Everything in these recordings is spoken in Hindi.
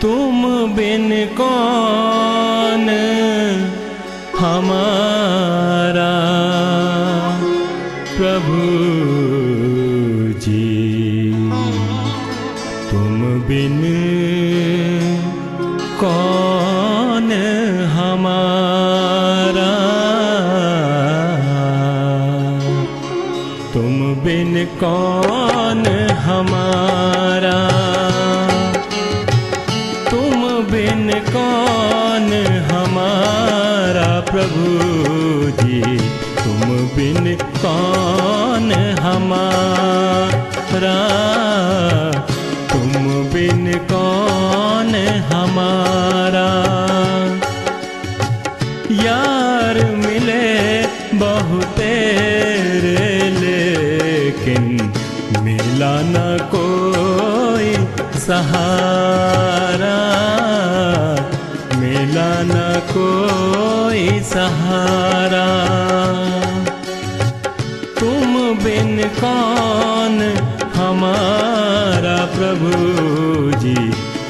तुम बिन कौन हमारा प्रभु जी, तुम बिन कौन हमारा, तुम बिन कौन हमारा, तुम बिन कौन हमारा प्रभु जी, तुम बिन कौन हमारा, तुम बिन कौन हमारा। यार मिले बहुत तेरे लेकिन मिला न कोई सहारा, मिला न कोई सहारा। तुम बिन कौन हमारा प्रभु जी,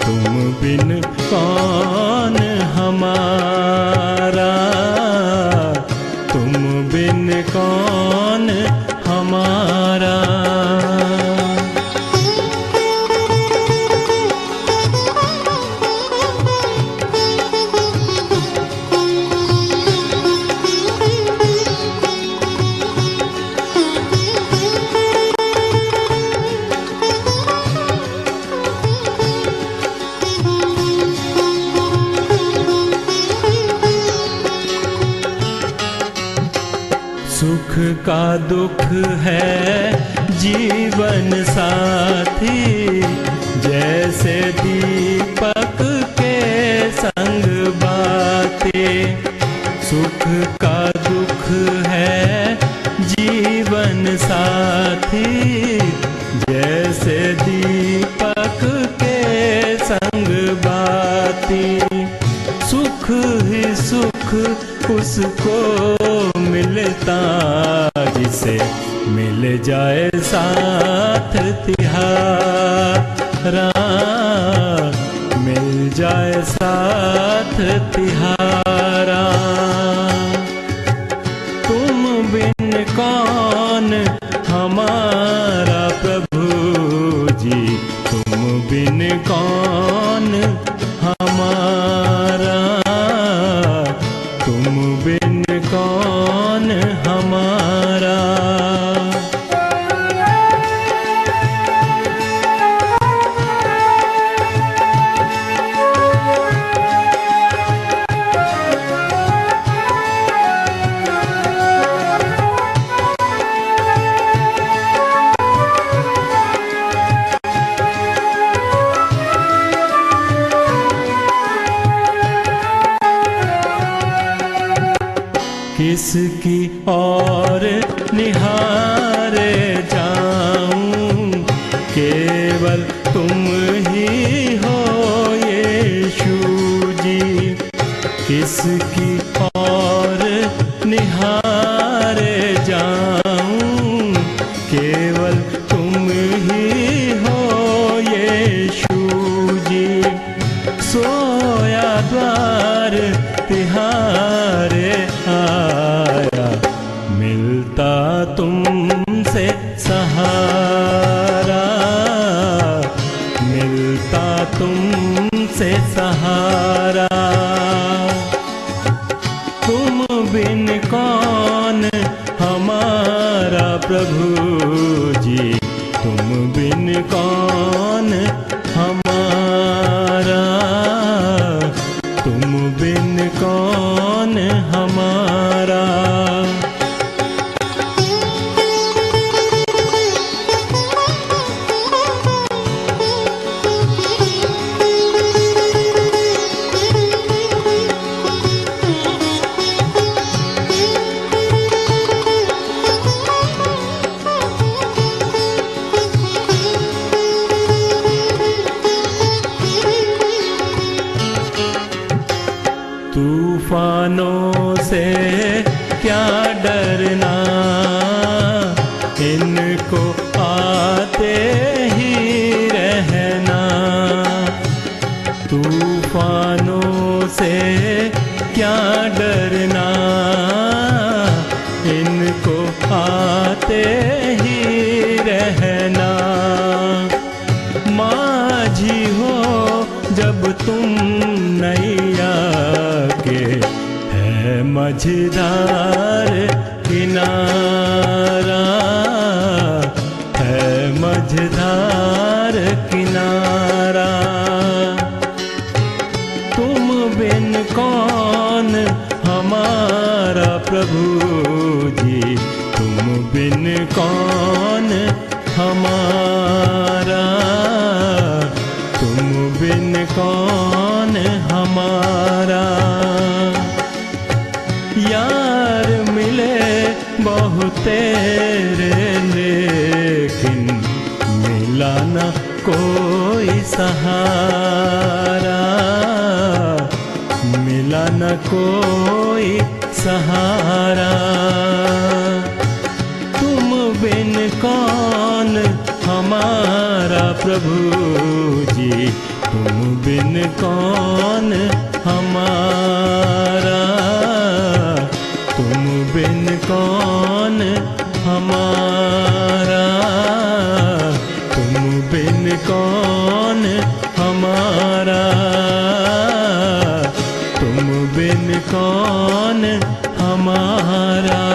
तुम बिन कौन हमारा, तुम बिन कौन हमारा। सुख का दुख है जीवन साथी, जैसे दीपक के संग बाती। सुख का दुख है जीवन साथी, जैसे दीपक के संग बाती। सुख ही सुख उसको मिलता जिसे मिल जाए साथ तिहारा, मिल जाए साथ तिहारा। तुम बिन कौन हमारा प्रभु जी, तुम बिन कौन हमारा, तुम बिन कौन हमारा। किसकी और निहारे जाऊं, केवल तुम ही हो यीशु जी। किसकी और निहारे जाऊं, केवल तुम ही हो यीशु जी। सोया द्वार तिहारे आया, मिलता तुमसे सहारा, मिलता तुमसे सहारा। तुम बिन कौन हमारा प्रभु जी, तुम बिन कौन हमारा, तुम बिन कौन हमारा। तूफानों से क्या डरना, इनको आते ही रहना। से क्या डरना, इनको आते ही रहना। माझी हो जब तुम नैया के, है मझधार किनारा, है मझधार किनारा। तुम बिन कौन हमारा प्रभु जी, तुम बिन कौन हमारा, तुम बिन कौन हमारा। यार मिले बहुत तेरे, लेकिन मिला न कोई सहारा, मिला न कोई सहारा। तुम बिन कौन हमारा प्रभु जी, तुम बिन कौन हमारा, तुम बिन कौन हमारा, तुम बिन कौन हमारा, तुम बिन कौन हमारा।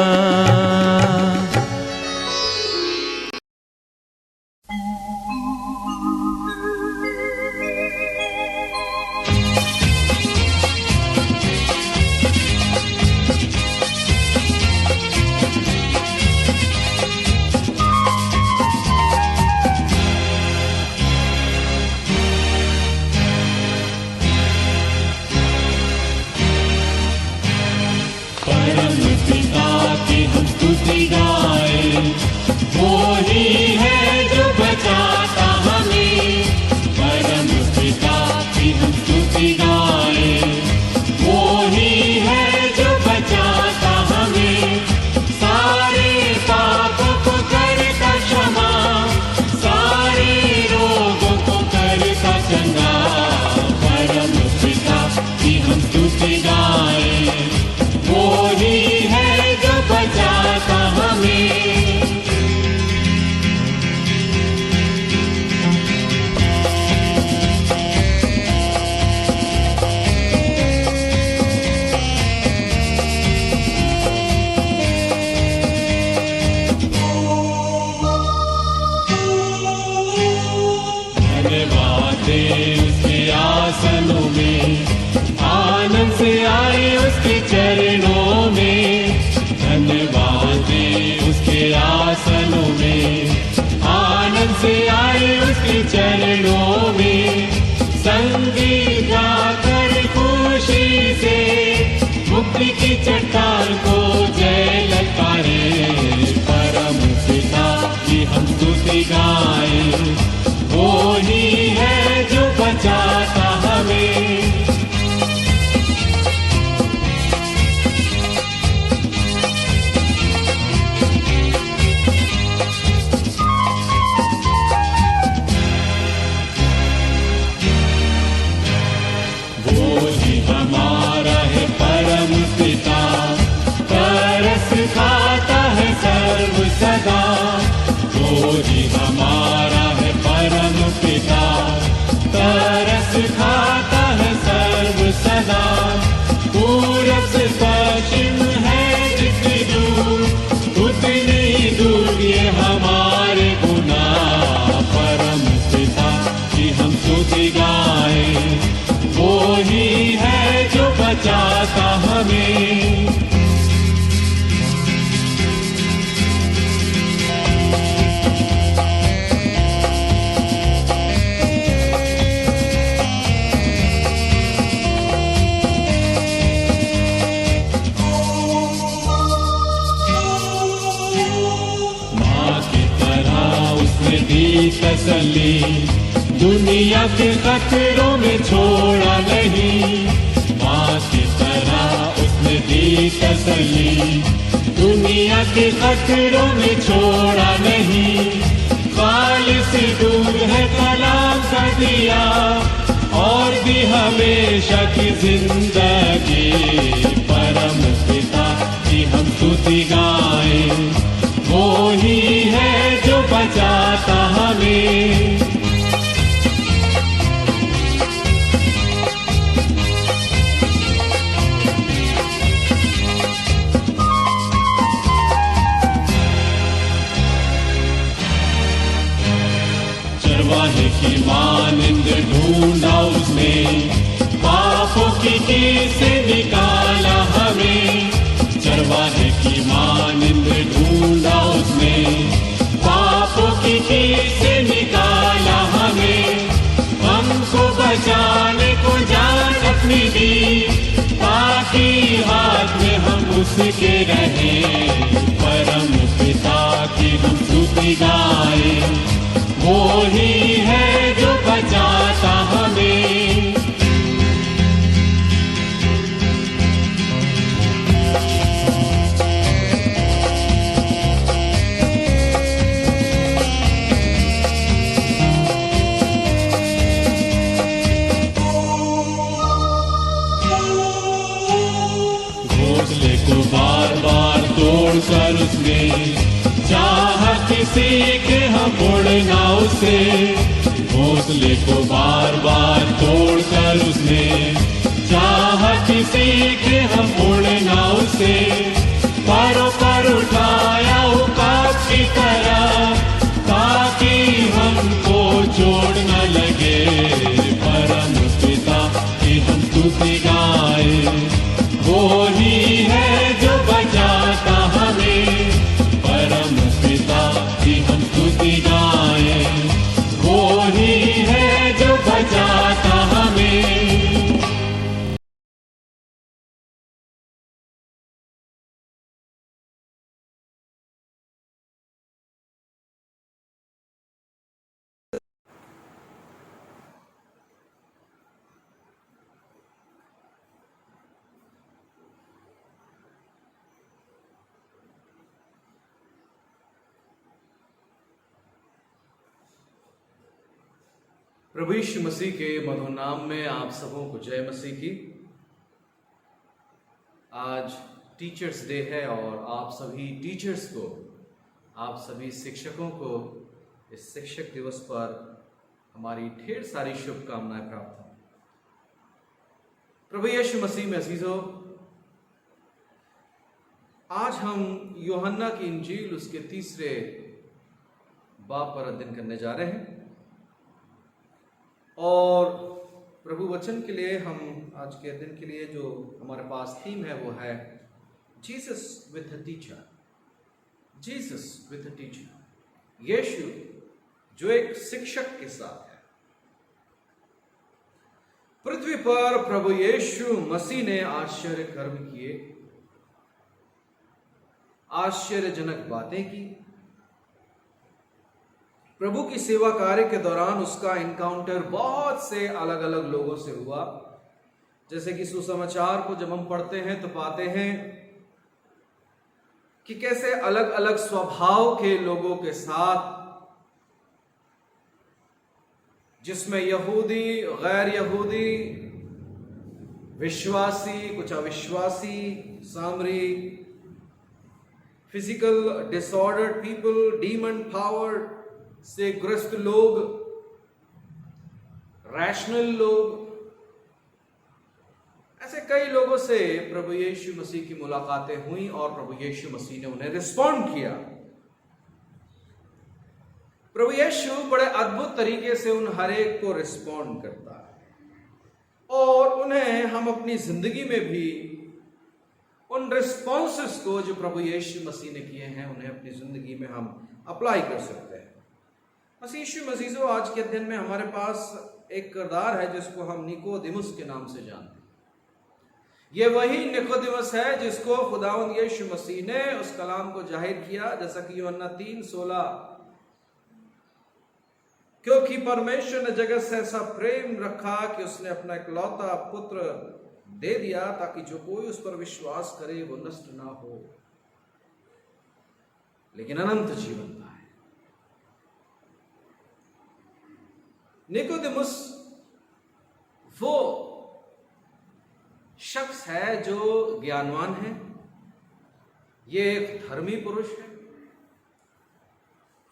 तसल्ली दुनिया के खतरों में छोड़ा नहीं, माँ की तरह उसने दी तसल्ली दुनिया के खतरों में छोड़ा नहीं। खालिस दूर है कलाम का दिया और भी हम हमेशा की जिंदगी। परम पिता की हम स्तुति गाएं, वो ही है जो बचाता हमें। चरवाहे की मानिंद ढूंढा उसने, पापों की कील से निकाला हमें। चरवाहे की मानिंद ढूंढा उसने, पापों की कील से निकाला हमें। हमको बचाने को जान अपनी दी, ताकि हाथ में हम उसके रहें। परम पिता की हम स्तुति गाएं, वो ही है जो बचाता हमें। घोंसले को बार बार तोड़कर उसने, चाहा किसी के हम उड़ना उसे। घोंसले को बार बार तोड़कर उसने, चाहा किसी के हम उड़ना उसे। पैरों पर उठाया उकाब की तरह, ताकि हमको चोट न लगे। परम पिता की हम स्तुति गाएं, वो ही है जो बचाता हमें। परम पिता की हम स्तुति गाएं, वो ही है जो बचाता हमें। प्रभु यीशु मसीह के मधुर नाम में आप सबों को जय मसीह की। आज टीचर्स डे है और आप सभी टीचर्स को, आप सभी शिक्षकों को इस शिक्षक दिवस पर हमारी ढेर सारी शुभकामनाएं प्राप्त हों। प्रभु यीशु मसीह में अजीजों, आज हम यूहन्ना की इंजील उसके 3 बाब पर अध्ययन करने जा रहे हैं और प्रभु वचन के लिए हम आज के दिन के लिए जो हमारे पास थीम है वो है Jesus with a teacher. Jesus with a teacher, यीशु जो एक शिक्षक के साथ है। पृथ्वी पर प्रभु यीशु मसीह ने आश्चर्य कर्म किए, आश्चर्यजनक बातें की। प्रभु की सेवा कार्य के दौरान उसका इनकाउंटर बहुत से अलग अलग लोगों से हुआ। जैसे कि सुसमाचार को जब हम पढ़ते हैं तो पाते हैं कि कैसे अलग अलग स्वभाव के लोगों के साथ, जिसमें यहूदी, गैर यहूदी, विश्वासी, कुछ अविश्वासी, सामरी, physical disordered people, demon power से ग्रस्त लोग, रैशनल लोग, ऐसे कई लोगों से प्रभु यीशु मसीह की मुलाकातें हुई और प्रभु यीशु मसीह ने उन्हें रिस्पॉन्ड किया। प्रभु यीशु बड़े अद्भुत तरीके से उन हर एक को रिस्पॉन्ड करता है और उन्हें हम अपनी जिंदगी में भी उन रिस्पॉन्सेस को जो प्रभु यीशु मसीह ने किए हैं उन्हें अपनी जिंदगी में हम अप्लाई कर सकते हैं। मसीह यीशु मसीह आज के दिन में हमारे पास एक किरदार है जिसको हम निकोदेमुस के नाम से जानते हैं। ये वही निकोदेमुस है जिसको खुदावंद यीशु मसीह ने उस कलाम को जाहिर किया, जैसा कि यूहन्ना 3:16, क्योंकि परमेश्वर ने जगत से ऐसा प्रेम रखा कि उसने अपना इकलौता पुत्र दे दिया ताकि जो कोई उस पर विश्वास करे वो नष्ट ना हो लेकिन अनंत जीवन पाए। निकोदेमुस वो शख्स है जो ज्ञानवान है, ये एक धर्मी पुरुष है,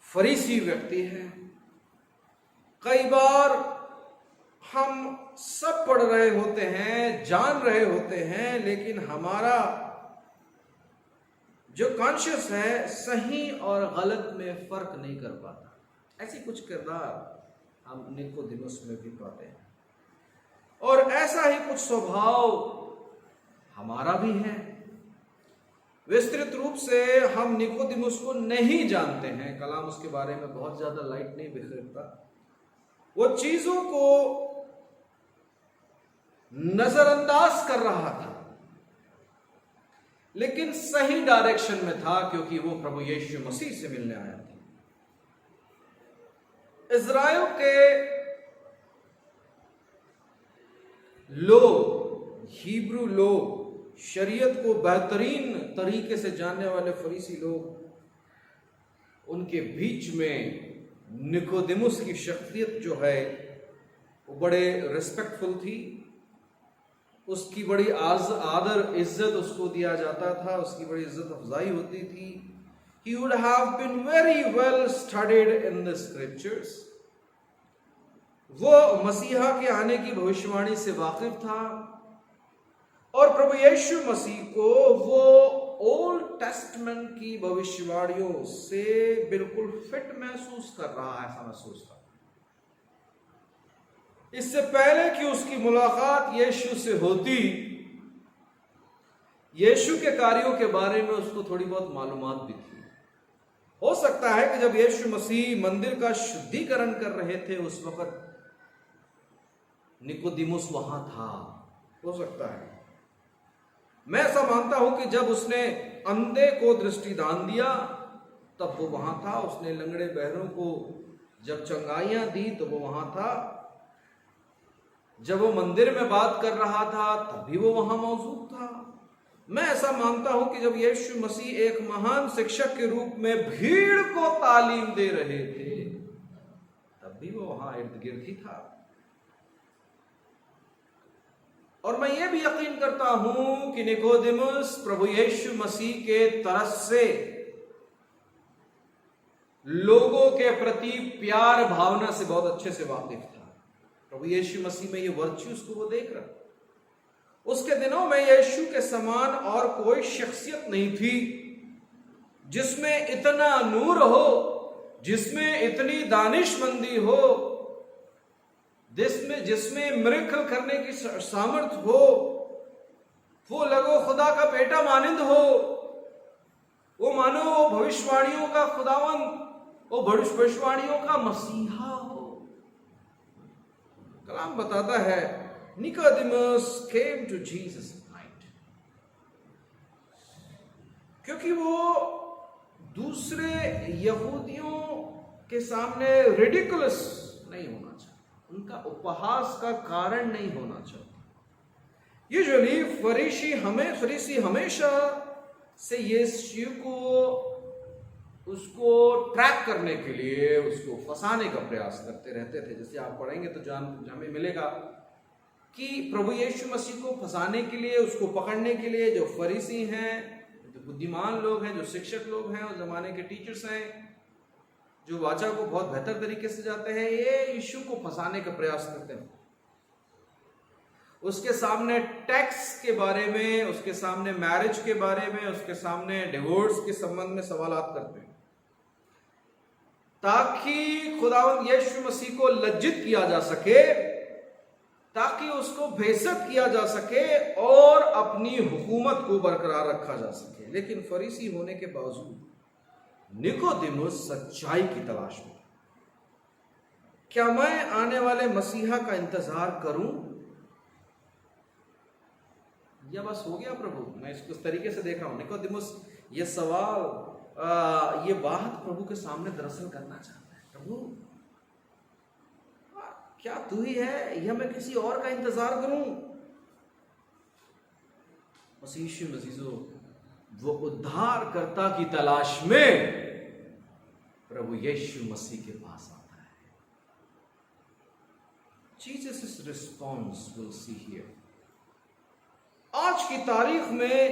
फरीसी व्यक्ति है। कई बार हम सब पढ़ रहे होते हैं, जान रहे होते हैं, लेकिन हमारा जो कॉन्शियस है सही और गलत में फर्क नहीं कर पाता। ऐसी कुछ किरदार हम निकोदेमुस में भी पाते हैं, और ऐसा ही कुछ स्वभाव हमारा भी है। विस्तृत रूप से हम निकोदेमुस को नहीं जानते हैं, कलाम उसके बारे में बहुत ज्यादा लाइट नहीं बिखेरता। वो चीजों को नजरअंदाज कर रहा था, लेकिन सही डायरेक्शन में था, क्योंकि वो प्रभु यीशु मसीह से मिलने आया था। इज़राइल के लोग, हिब्रू लोग, शरीयत को बेहतरीन तरीके से जानने वाले फरीसी लोग, उनके बीच में निकोदेमुस की शख्सियत जो है वो बड़े रिस्पेक्टफुल थी। उसकी बड़ी आदर इज्जत उसको दिया जाता था, उसकी बड़ी इज्जत अफजाई होती थी। He would have been very well studied in the scriptures. वो मसीहा के आने की भविष्यवाणी से वाकिफ था, और प्रभु यीशु मसीह को वो ओल्ड टेस्टमेंट की भविष्यवाणियों से बिल्कुल फिट महसूस कर रहा है, ऐसा महसूस था। इससे पहले कि उसकी मुलाकात यीशु से होती, यीशु के कार्यों के बारे में उसको थोड़ी बहुत मालूमात भी थी। हो सकता है कि जब यीशु मसीह मंदिर का शुद्धिकरण कर रहे थे उस वक्त निकोदेमुस वहां था, हो सकता है। मैं ऐसा मानता हूं कि जब उसने अंधे को दृष्टिदान दिया तब वो वहां था, उसने लंगड़े बहरों को जब चंगाइयां दी तो वो वहां था, जब वो मंदिर में बात कर रहा था तब भी वो वहां मौजूद था। मैं ऐसा मानता हूं कि जब यीशु मसीह एक महान शिक्षक के रूप में भीड़ को तालीम दे रहे थे तब भी वो वहां इर्द गिर्द ही था। और मैं ये भी यकीन करता हूं कि निकोदेमुस प्रभु यीशु मसीह के तरफ से लोगों के प्रति प्यार भावना से बहुत अच्छे से वाकिफ था। प्रभु यीशु मसीह में ये वर्च्यूज को वो देख रहा। उसके दिनों में यीशु के समान और कोई शख्सियत नहीं थी जिसमें इतना नूर हो, जिसमें इतनी दानिशमंदी हो, जिसमें मिरेकल करने की सामर्थ हो, वो लगो खुदा का बेटा मानिंद हो, वो मानो वो भविष्यवाणियों का खुदावन, वो भविष्यवाणियों का मसीहा हो। कलाम बताता है Nicodemus came to Jesus at night, क्योंकि वो दूसरे यहूदियों के सामने रिडिकुलस नहीं होना चाहता, उनका उपहास का कारण नहीं होना चाहता। यूजुअली फरीसी हमेशा से यीशु को उसको ट्रैक करने के लिए उसको फंसाने का प्रयास करते रहते थे। जैसे आप पढ़ेंगे तो हमें मिलेगा कि प्रभु यीशु मसीह को फंसाने के लिए, उसको पकड़ने के लिए जो फरीसी हैं, जो बुद्धिमान लोग हैं, जो शिक्षक लोग हैं, उस जमाने के टीचर्स हैं, जो वाचा को बहुत बेहतर तरीके से जाते हैं, ये यीशु को फंसाने का प्रयास करते हैं। उसके सामने टैक्स के बारे में, उसके सामने मैरिज के बारे में, उसके सामने डिवोर्स के संबंध में सवालात करते हैं, ताकि खुदावंद यीशु मसीह को लज्जित किया जा सके, ताकि उसको बेइज्जत किया जा सके और अपनी हुकूमत को बरकरार रखा जा सके। लेकिन फरीसी होने के बावजूद निकोदेमुस सच्चाई की तलाश में। क्या मैं आने वाले मसीहा का इंतजार करूं या बस हो गया प्रभु? मैं इसको इस तरीके से देख रहा हूं। निकोदेमुस ये सवाल, ये बात प्रभु के सामने दरअसल करना चाहता है। प्रभु क्या तू ही है या मैं किसी और का इंतजार करूं? मसीह वो उद्धारकर्ता की तलाश में प्रभु यीशु मसीह के पास आता है। Jesus' response we'll see here. आज की तारीख में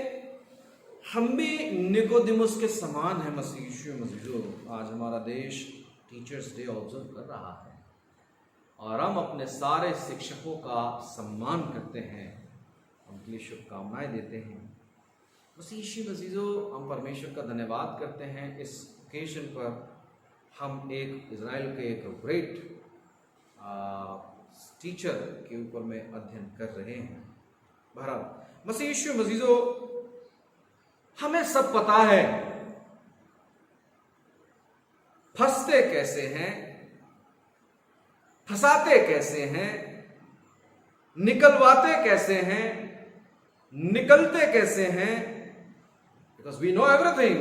हम भी निकोदिमुस के समान है मसीह यीशु मसीह। आज हमारा देश टीचर्स डे ऑब्जर्व कर रहा है और हम अपने सारे शिक्षकों का सम्मान करते हैं, उनके लिए शुभकामनाएं देते हैं। मसीह यीशु मसीह, हम परमेश्वर का धन्यवाद करते हैं। इस ओकेजन पर हम एक इजराइल के एक ग्रेट टीचर के ऊपर में अध्ययन कर रहे हैं। बहरहाल मसीह यीशु मसीह, हमें सब पता है फंसते कैसे हैं, फंसाते कैसे हैं, निकलवाते कैसे हैं, निकलते कैसे हैं। Because we know everything,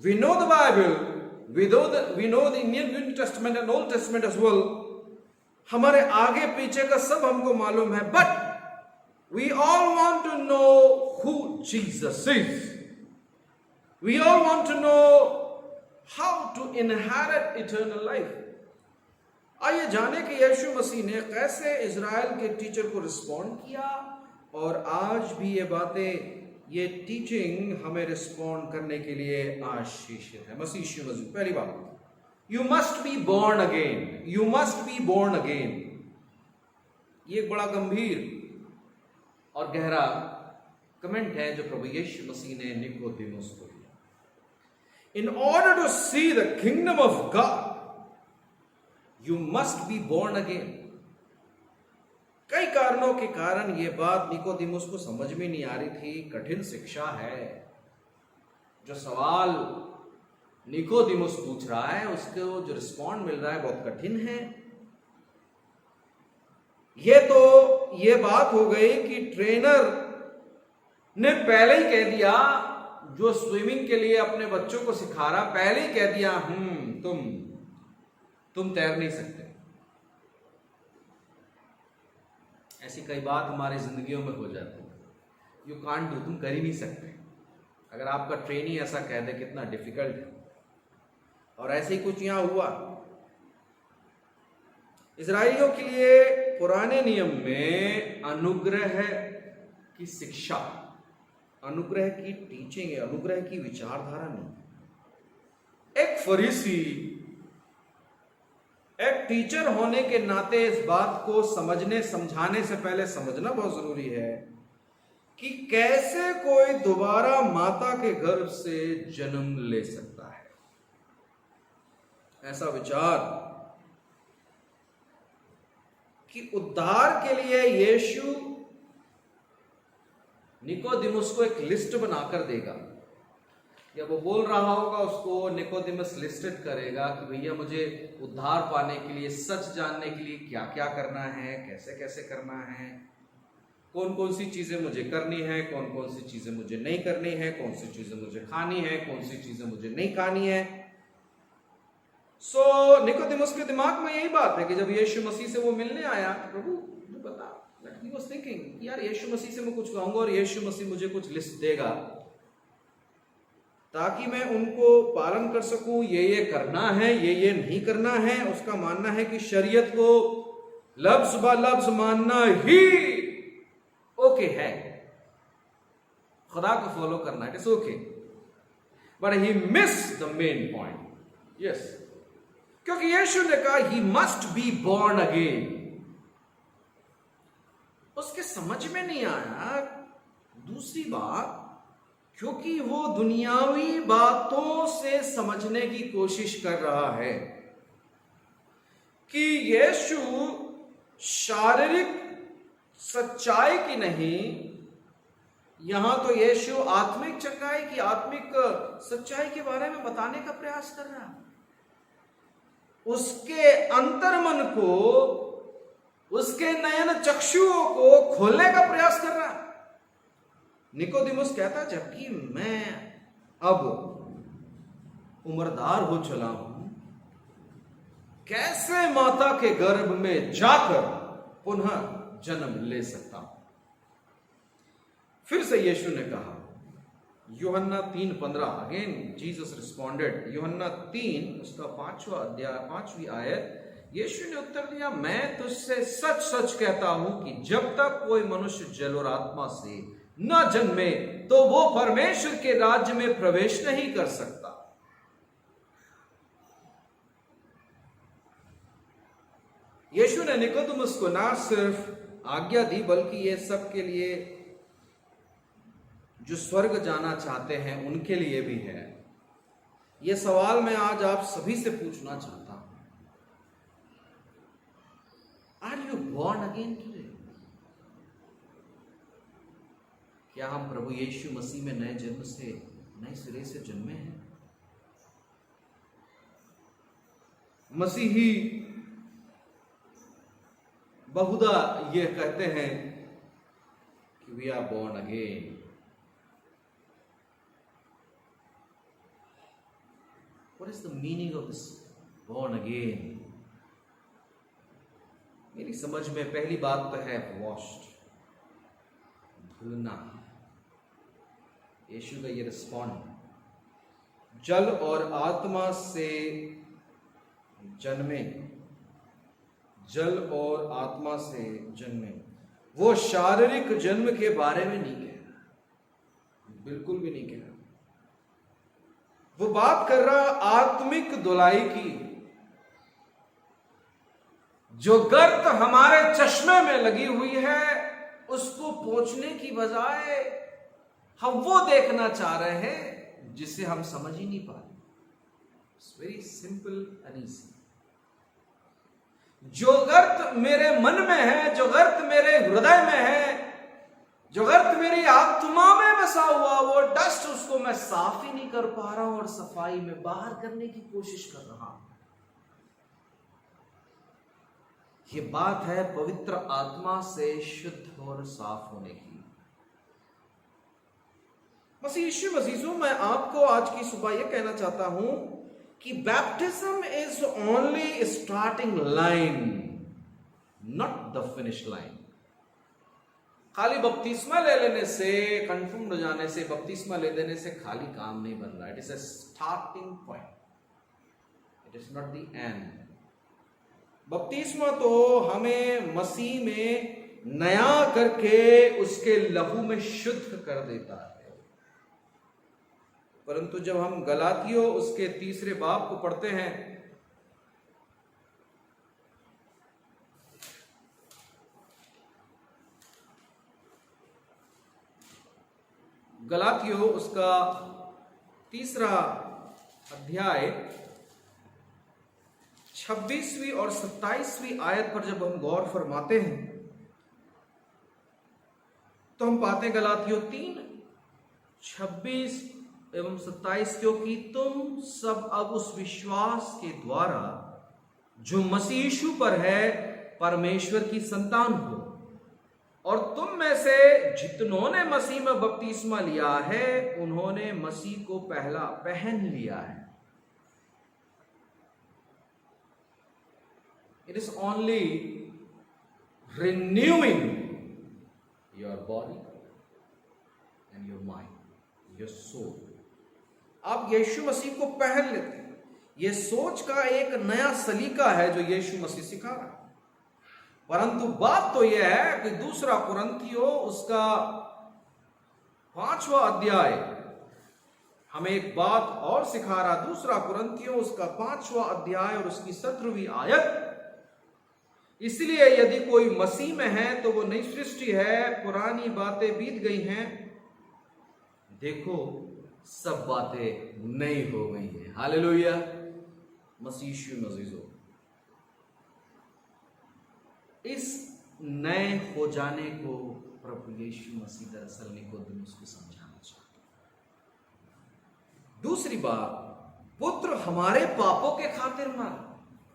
we know the Bible, we know the New Testament and Old Testament as well. हमारे आगे पीछे का सब हमको मालूम है, but we all want to know who Jesus is. We all want to know how to inherit eternal life. आइए जाने कि यीशु मसीह ने कैसे इजराइल के टीचर को रिस्पॉन्ड किया और आज भी ये बातें, ये टीचिंग हमें रिस्पॉन्ड करने के लिए आशीषित है। मसीह यीशु मसीह, पहली बात, you must be born again, you must be born again. ये एक बड़ा गंभीर और गहरा कमेंट है जो प्रभु यीशु मसीह ने निकोदेमुस को दिया। In order to see the kingdom of God you must be born again. कई कारणों के कारण यह बात निकोदेमुस को समझ में नहीं आ रही थी। कठिन शिक्षा है। जो सवाल निकोदेमुस पूछ रहा है, उसको जो रिस्पॉन्ड मिल रहा है बहुत कठिन है। ये बात हो गई कि ट्रेनर ने पहले ही कह दिया, जो स्विमिंग के लिए अपने बच्चों को सिखा रहा, पहले ही कह दिया तुम तैर नहीं सकते। ऐसी कई बात हमारी जिंदगियों में हो जाती है। यू कांट डू, तुम कर ही नहीं सकते। अगर आपका ट्रेनी ऐसा कह दे, कितना डिफिकल्ट है। और ऐसे ही कुछ यहां हुआ। इजराइलियों के लिए पुराने नियम में अनुग्रह की शिक्षा, अनुग्रह की टीचिंग, अनुग्रह की विचारधारा नहीं। एक फरीसी, एक टीचर होने के नाते इस बात को समझने समझाने से पहले समझना बहुत जरूरी है कि कैसे कोई दोबारा माता के गर्भ से जन्म ले सकता है। ऐसा विचार कि उद्धार के लिए यीशु निकोदेमुस को एक लिस्ट बनाकर देगा, या वो बोल रहा होगा उसको, निकोदेमुस लिस्टेड करेगा कि भैया मुझे उद्धार पाने के लिए, सच जानने के लिए क्या क्या करना है, कैसे कैसे करना है, कौन कौन सी चीजें मुझे करनी है, कौन कौन सी चीजें मुझे नहीं करनी है, कौन सी चीजें मुझे खानी है, कौन सी चीजें मुझे नहीं खानी है। सो निकोदेमुस के दिमाग में यही बात है कि जब यीशु मसीह से वो मिलने आया, प्रभु मुझे बता, he was thinking, यार यीशु मसीह से मैं कुछ कहूंगा और यीशु मसीह मुझे कुछ लिस्ट देगा ताकि मैं उनको पालन कर सकूं। ये करना है, ये नहीं करना है। उसका मानना है कि शरीयत को लफ्ज ब लफ्ज मानना ही ओके है, खुदा को फॉलो करना it is okay, but he miss the main point. Yes, क्योंकि यीशु ने कहा he must be born again. उसके समझ में नहीं आया। दूसरी बात, क्योंकि वो दुनियावी बातों से समझने की कोशिश कर रहा है कि यीशु शारीरिक सच्चाई की नहीं, यहां तो यीशु आत्मिक सच्चाई की, आत्मिक सच्चाई के बारे में बताने का प्रयास कर रहा है। उसके अंतर्मन को, उसके नयन चक्षुओं को खोलने का प्रयास कर रहा है। निकोदेमुस कहता, जबकि मैं अब उम्रदार हो चला हूं, कैसे माता के गर्भ में जाकर पुनः जन्म ले सकता हूं। फिर से यीशु ने कहा, यूहन्ना 3:15, अगेन जीसस रिस्पॉन्डेड, यूहन्ना 3 उसका 5वां अध्याय 5वीं आयत, यीशु ने उत्तर दिया, मैं तुझसे सच सच कहता हूं कि जब तक कोई मनुष्य जल और आत्मा से न जन्मे तो वो परमेश्वर के राज्य में प्रवेश नहीं कर सकता। यीशु ने निकोदेमुस को ना सिर्फ आज्ञा दी बल्कि ये सबके लिए जो स्वर्ग जाना चाहते हैं उनके लिए भी है। यह सवाल मैं आज आप सभी से पूछना चाहता हूं, are you born again today? क्या हम प्रभु यीशु मसीह में नए जन्म से, नए सिरे से जन्मे हैं? मसीही बहुधा यह कहते हैं कि we are born again. What is the meaning of this born again? मेरी समझ में पहली बात तो है washed, धुलना। यीशु का ये रिस्पॉन्ड, जल और आत्मा से जन्मे, जल और आत्मा से जन्मे। वो शारीरिक जन्म के बारे में नहीं कह रहा, बिल्कुल भी नहीं कह रहा। वो बात कर रहा आत्मिक धुलाई की। जो गर्त हमारे चश्मे में लगी हुई है उसको पोंछने की बजाय हम वो देखना चाह रहे हैं जिसे हम समझ ही नहीं पा रहे। It's very simple and easy. जो गर्त मेरे मन में है, जो गर्त मेरे हृदय में है, जो गर्त मेरी आत्मा में बसा हुआ, वो डस्ट उसको मैं साफ ही नहीं कर पा रहा हूं और सफाई में बाहर करने की कोशिश कर रहा हूं। ये बात है पवित्र आत्मा से शुद्ध और साफ होने की। मसीह यीशु मसीह, मैं आपको आज की सुबह यह कहना चाहता हूं कि baptism is only starting line, not the finish line. खाली बपतिस्मा ले लेने से, कंफर्म हो जाने से, बपतिस्मा ले देने से खाली काम नहीं बन रहा। It is a starting point, it is not the end. बपतिस्मा तो हमें मसीह में नया करके उसके लहू में शुद्ध कर देता है। परंतु जब हम गलातियों उसके 3 बाब को पढ़ते हैं, गलातियों उसका 3 अध्याय 26वीं और 27वीं आयत पर जब हम गौर फरमाते हैं तो हम पाते हैं गलातियों 3:26 एवं 27, क्योंकि तुम सब अब उस विश्वास के द्वारा जो मसीह यीशु पर है परमेश्वर की संतान हो, और तुम में से जितनों ने मसीह में बपतिस्मा लिया है उन्होंने मसीह को पहला पहन लिया है। It is only renewing your body and your mind, your soul. आप यीशु मसीह को पहन लेते हैं। यह सोच का एक नया सलीका है जो यीशु मसीह सिखा रहा है। परंतु बात तो यह है कि 2 कुरिन्थियों उसका 5वां अध्याय हमें एक बात और सिखा रहा। 2 कुरिन्थियों उसका 5वां अध्याय और उसकी 17वीं आयत। इसलिए यदि कोई मसीह में है तो वो नई सृष्टि है, पुरानी बातें बीत गई हैं, देखो सब बातें नई हो गई हैं। हालेलुया। मसीह यीशु मसीह, इस नए हो जाने को प्रभु यीशु मसीह दरअसल निकोदेमुस को समझाना चाहते हैं। दूसरी बात, पुत्र हमारे पापों के खातिर मरा।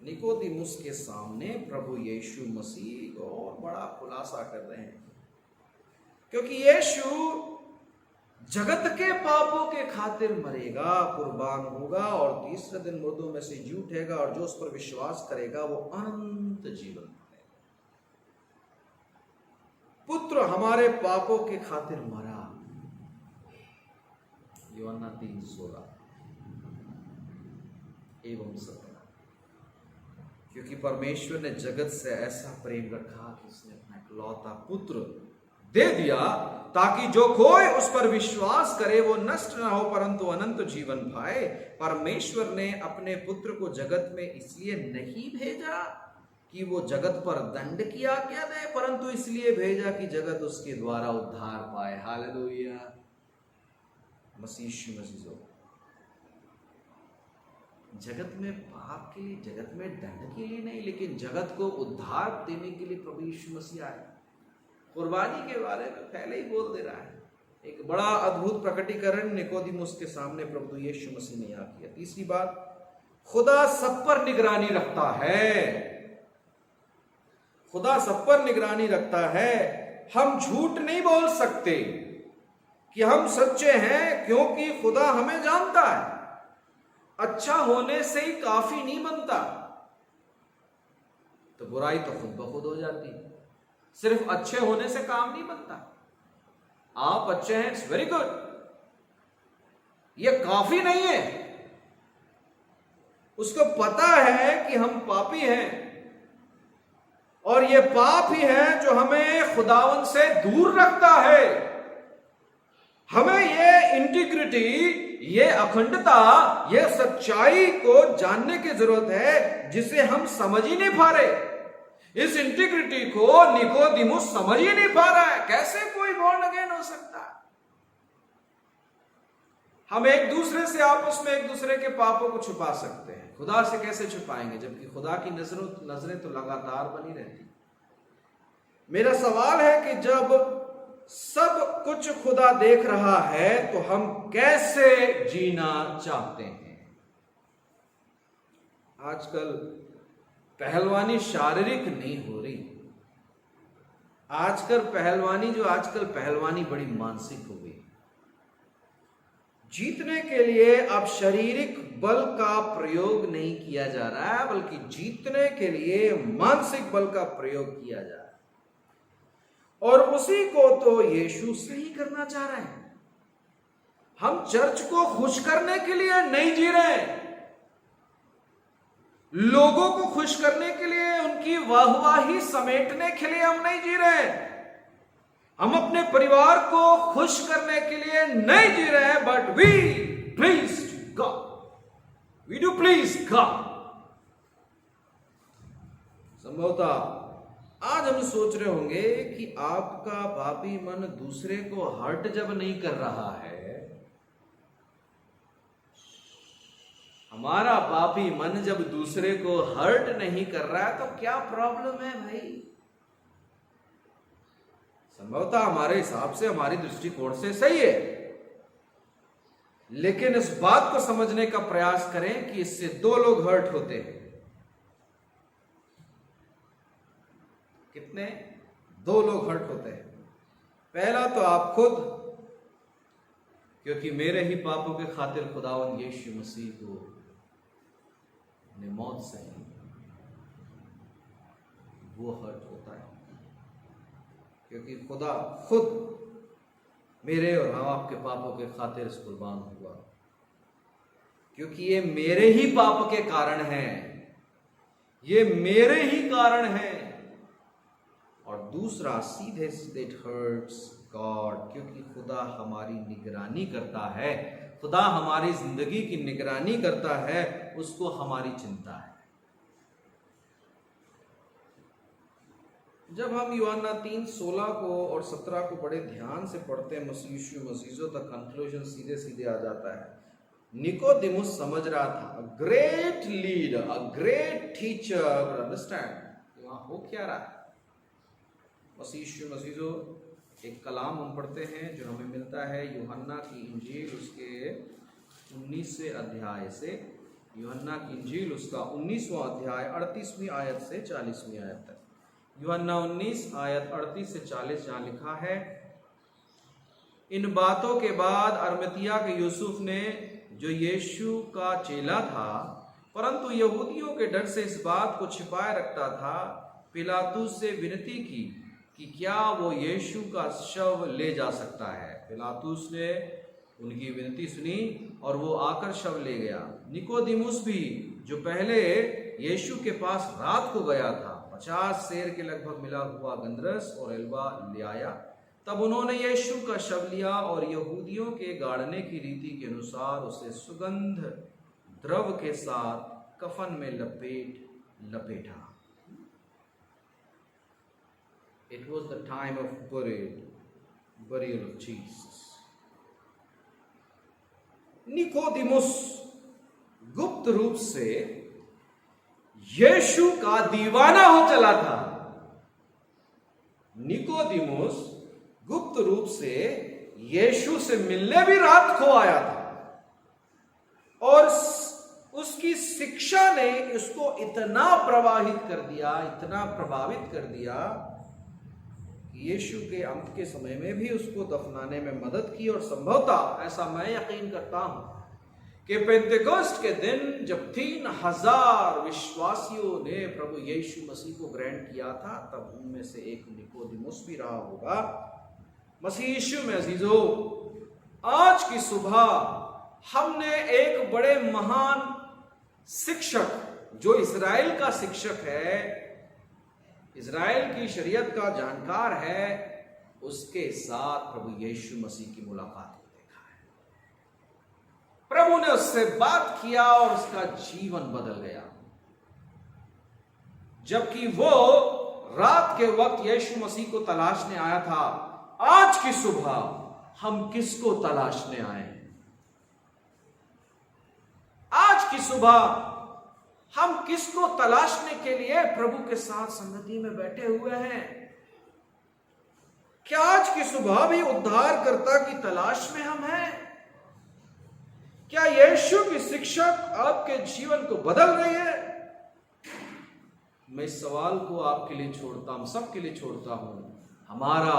निकोदेमुस के सामने प्रभु यीशु मसीह और बड़ा खुलासा कर रहे हैं, क्योंकि यीशु जगत के पापों के खातिर मरेगा, कुर्बान होगा और 3रे दिन मुर्दों में से जी उठेगा, और जो उस पर विश्वास करेगा वो अनंत जीवन पाएगा। पुत्र हमारे पापों के खातिर मरा, यूहन्ना 3:16 एवं 17। क्योंकि परमेश्वर ने जगत से ऐसा प्रेम रखा कि उसने अपना इकलौता पुत्र दे दिया, ताकि जो कोई उस पर विश्वास करे वो नष्ट ना हो परंतु अनंत जीवन पाए। परमेश्वर ने अपने पुत्र को जगत में इसलिए नहीं भेजा कि वो जगत पर दंड की आज्ञा दे, परंतु इसलिए भेजा कि जगत उसके द्वारा उद्धार पाए। हालेलुया। मसीह जगत में पाप के लिए, जगत में दंड के लिए नहीं, लेकिन जगत को उद्धार देने के लिए प्रभु यीशु मसीह आए। कुर्बानी के बारे में पहले ही बोल दे रहा है। एक बड़ा अद्भुत प्रकटीकरण निकोदिमुस के सामने प्रभु यीशु मसीह ने यहाँ किया। तीसरी बात, खुदा सब पर निगरानी रखता है। खुदा सब पर निगरानी रखता है। हम झूठ नहीं बोल सकते कि हम सच्चे हैं, क्योंकि खुदा हमें जानता है। अच्छा होने से ही काफी नहीं बनता, तो बुराई तो खुद ब खुद हो जाती है। सिर्फ अच्छे होने से काम नहीं बनता। आप अच्छे हैं, इट्स वेरी गुड, ये काफी नहीं है। उसको पता है कि हम पापी हैं और ये पाप ही है जो हमें खुदावन से दूर रखता है। हमें ये इंटीग्रिटी, ये अखंडता, ये सच्चाई को जानने की जरूरत है, जिसे हम समझ ही नहीं पा रहे। इस इंटीग्रिटी को निकोदिमुस समझ ही नहीं पा रहा है। कैसे कोई बॉर्न अगेन हो सकता है? हम एक दूसरे से आपस में एक दूसरे के पापों को छुपा सकते हैं, खुदा से कैसे छुपाएंगे, जबकि खुदा की नजरें तो लगातार बनी रहती। मेरा सवाल है कि जब सब कुछ खुदा देख रहा है तो हम कैसे जीना चाहते हैं? आजकल पहलवानी शारीरिक नहीं हो रही। आजकल पहलवानी बड़ी मानसिक हो गई। जीतने के लिए अब शारीरिक बल का प्रयोग नहीं किया जा रहा है, बल्कि जीतने के लिए मानसिक बल का प्रयोग किया जा रहा है। और उसी को तो यीशु सही करना चाह रहे हैं। हम चर्च को खुश करने के लिए नहीं जी रहे हैं, लोगों को खुश करने के लिए, उनकी वाहवाही समेटने के लिए हम नहीं जी रहे हैं। हम अपने परिवार को खुश करने के लिए नहीं जी रहे हैं, but we please God, we do please God. संभवतः आज हम सोच रहे होंगे कि आपका पापी मन दूसरे को हर्ट जब नहीं कर रहा है, हमारा पापी मन जब दूसरे को हर्ट नहीं कर रहा है, तो क्या प्रॉब्लम है भाई? संभवतः हमारे हिसाब से, हमारी दृष्टिकोण से सही है, लेकिन इस बात को समझने का प्रयास करें कि इससे दो लोग हर्ट होते हैं। कितने? दो लोग हर्ट होते हैं। पहला तो आप खुद, क्योंकि मेरे ही पापों के खातिर खुदावन यीशु मसीह को ने मौत सही, वो हर्ट होता है, क्योंकि खुदा खुद मेरे और आपके पापों के खातिर कुर्बान हुआ, क्योंकि ये मेरे ही पाप के कारण है, ये मेरे ही कारण है। और दूसरा, सीधे सीधे इट हर्ट्स गॉड, क्योंकि खुदा हमारी निगरानी करता है, खुदा हमारी जिंदगी की निगरानी करता है, उसको हमारी चिंता है। जब हम यूहन्ना 3:16 को और 17 को बड़े ध्यान से पढ़ते हैं, मसीह तक कंक्लूजन सीधे सीधे आ जाता है। निकोदिमुस समझ रहा था, a great leader, a great teacher, understand वहां हो क्या रहा है। मसीह एक कलाम हम पढ़ते हैं जो हमें मिलता है यूहन्ना की इंजील उसके 19वें अध्याय से। यूहन्ना की इंजील उसका 19वां अध्याय 38वीं आयत से 40वीं आयत तक। यूहन्ना 19 आयत 38 से 40 जहां लिखा है, इन बातों के बाद अरमतिया के यूसुफ ने, जो यीशु का चेला था परंतु यहूदियों के डर से इस बात को छिपाए रखता था, पिलातुस से विनती की कि क्या वो यीशु का शव ले जा सकता है। पिलातुस ने उनकी विनती सुनी और वो आकर शव ले गया। निकोदिमुस भी, जो पहले यीशु के पास रात को गया था, 50 सेर के लगभग मिला हुआ गंधरस और एल्वा ले आया तब उन्होंने यीशु का शव लिया और यहूदियों के गाड़ने की रीति के अनुसार उसे सुगंध द्रव के साथ कफन में लपेटा। It was the time of burial of Jesus. निकोदिमुस गुप्त रूप से यीशु का दीवाना हो चला था। निकोदिमुस गुप्त रूप से यीशु से मिलने भी रात को आया था और उसकी शिक्षा ने उसको इतना प्रभावित कर दिया कि यीशु के अंत के समय में भी उसको दफनाने में मदद की। और संभवतः ऐसा मैं यकीन करता हूं कि पेंतेकोस्ट के दिन जब 3000 विश्वासियों ने प्रभु यीशु मसीह को ग्रहण किया था, तब उनमें से एक निकोदिमुस भी रहा होगा। मसीह यीशु में अजीजो, आज की सुबह हमने एक बड़े महान शिक्षक, जो इजराइल का शिक्षक है, इजराइल की शरीयत का जानकार है, उसके साथ प्रभु यीशु मसीह की मुलाकात को देखा है। प्रभु ने उससे बात किया और उसका जीवन बदल गया। जबकि वो रात के वक्त यीशु मसीह को तलाशने आया था, आज की सुबह हम किसको तलाशने आए हैं? आज की सुबह हम किसको तलाशने के लिए प्रभु के साथ संगति में बैठे हुए हैं? क्या आज की सुबह भी उद्धारकर्ता की तलाश में हम हैं? क्या यीशु की शिक्षा आपके जीवन को बदल रही है? मैं इस सवाल को आपके लिए छोड़ता हूं, सबके लिए छोड़ता हूं। हमारा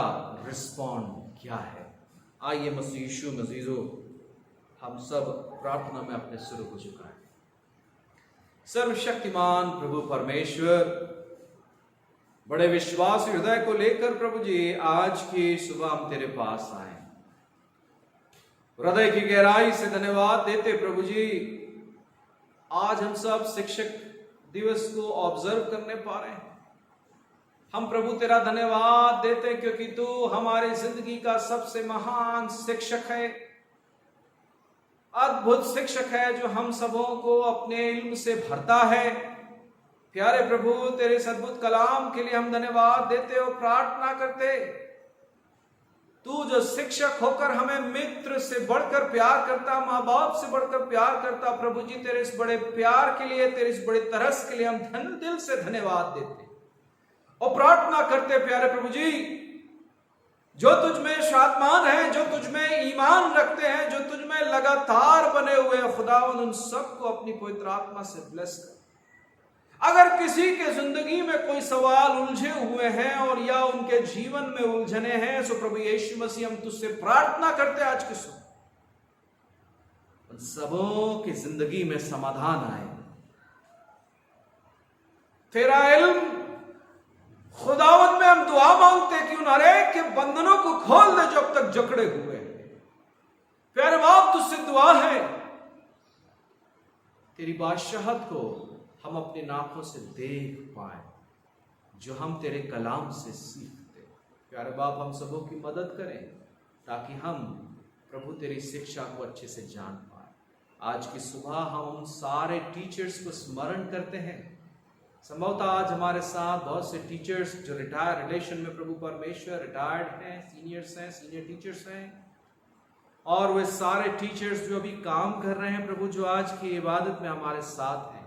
रिस्पॉन्ड क्या है? आइए मसीह यीशु में अजीजो, हम सब प्रार्थना में अपने सिरों को झुकाएं। सर्वशक्तिमान प्रभु परमेश्वर, बड़े विश्वास हृदय को लेकर प्रभु जी आज की सुबह हम तेरे पास आए। हृदय की गहराई से धन्यवाद देते प्रभु जी, आज हम सब शिक्षक दिवस को ऑब्जर्व करने पा रहे हैं। हम प्रभु तेरा धन्यवाद देते क्योंकि तू हमारी जिंदगी का सबसे महान शिक्षक है, अद्भुत शिक्षक है, जो हम सबों को अपने इल्म से भरता है। प्यारे प्रभु, तेरे इस अद्भुत कलाम के लिए हम धन्यवाद देते और प्रार्थना करते। तू जो शिक्षक होकर हमें मित्र से बढ़कर प्यार करता, माँ बाप से बढ़कर प्यार करता, प्रभु जी तेरे इस बड़े प्यार के लिए, तेरे इस बड़े तरस के लिए हम दिल से धन्यवाद देते और प्रार्थना करते। प्यारे प्रभु जी, जो तुझ में शादमान है, जो तुझ में ईमान रखते हैं, जो तुझ में लगातार बने हुए हैं, खुदावंद उन सबको अपनी पवित्र आत्मा से ब्लेस कर। अगर किसी के जिंदगी में कोई सवाल उलझे हुए हैं और या उनके जीवन में उलझने हैं, सो प्रभु यीशु मसीह हम तुझसे प्रार्थना करते आज की सुबह उन सबों की जिंदगी में समाधान आए। तेरा इल्म खुदावंद में हम दुआ मांगते कि उन हरेक के बंधनों को खोल दे जो अब तक जकड़े हुए हैं। प्यारे बाप, तुझसे दुआ है तेरी बादशाहत को हम अपनी आंखों से देख पाए, जो हम तेरे कलाम से सीखते। प्यारे बाप, हम सबों की मदद करें ताकि हम प्रभु तेरी शिक्षा को अच्छे से जान पाए। आज की सुबह हम उन सारे टीचर्स को स्मरण करते हैं। संभवतः आज हमारे साथ बहुत से टीचर्स जो रिटायर रिलेशन में प्रभु परमेश्वर रिटायर्ड हैं, सीनियर्स हैं, सीनियर टीचर्स हैं, और वे सारे टीचर्स जो अभी काम कर रहे हैं प्रभु, जो आज की इबादत में हमारे साथ हैं।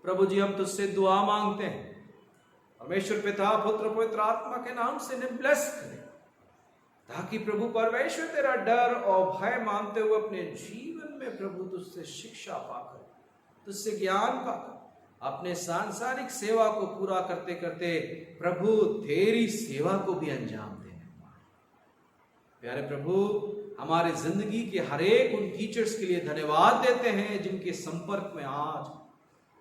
प्रभु जी, हम तुझसे दुआ मांगते हैं, परमेश्वर पिता, पुत्र, पवित्र आत्मा के नाम से इन्हें ब्लेस करें, ताकि प्रभु परमेश्वर तेरा डर और भय मानते हुए अपने जीवन में प्रभु तुझसे शिक्षा पाकर, तुझसे ज्ञान पाकर अपने सांसारिक सेवा को पूरा करते करते प्रभु तेरी सेवा को भी अंजाम देने पाए। प्यारे प्रभु, हमारे जिंदगी के हरेक उन टीचर्स के लिए धन्यवाद देते हैं जिनके संपर्क में आज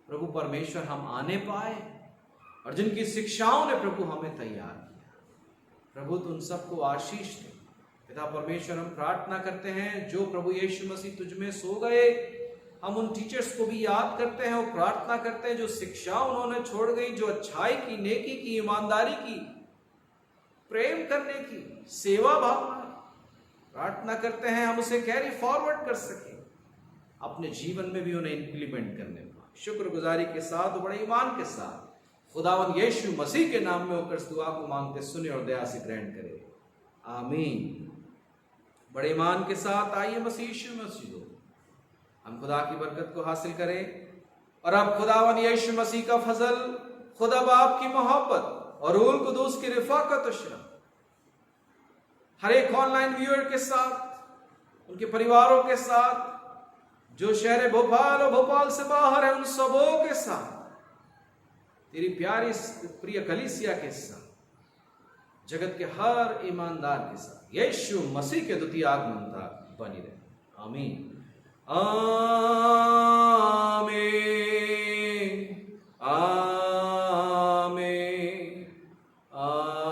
प्रभु परमेश्वर हम आने पाए और जिनकी शिक्षाओं ने प्रभु हमें तैयार किया। प्रभु तुम सबको आशीष दे। पिता परमेश्वर, हम प्रार्थना करते हैं जो प्रभु यीशु मसीह तुझ में सो गए, हम उन टीचर्स को भी याद करते हैं और प्रार्थना करते हैं जो शिक्षा उन्होंने छोड़ गई, जो अच्छाई की, नेकी की, ईमानदारी की, प्रेम करने की, सेवा भावना, प्रार्थना करते हैं हम उसे कैरी फॉरवर्ड कर सके, अपने जीवन में भी उन्हें इंप्लीमेंट करने पाए। शुक्रगुजारी के साथ, बड़े ईमान के साथ खुदावंद यीशु मसीह के नाम में होकर इस दुआ को मांगते सुने और दया से ग्रहण करे, आमीन। बड़े ईमान के साथ आइए मसीह यीशु मसीह हम खुदा की बरकत को हासिल करें। और अब खुदावंद यीशु मसीह का फजल, खुदा बाप की मोहब्बत और रूहुल कुदूस की रिफाकत इशरत हर एक ऑनलाइन व्यूअर के साथ, उनके परिवारों के साथ, जो शहर भोपाल और भोपाल से बाहर है उन सबों के साथ, तेरी प्यारी प्रिय कलीसिया के साथ, जगत के हर ईमानदार के साथ यीशु मसीह के द्वितीय आगमन तक बनी रहे, आमीन आमीन आमीन आमीन।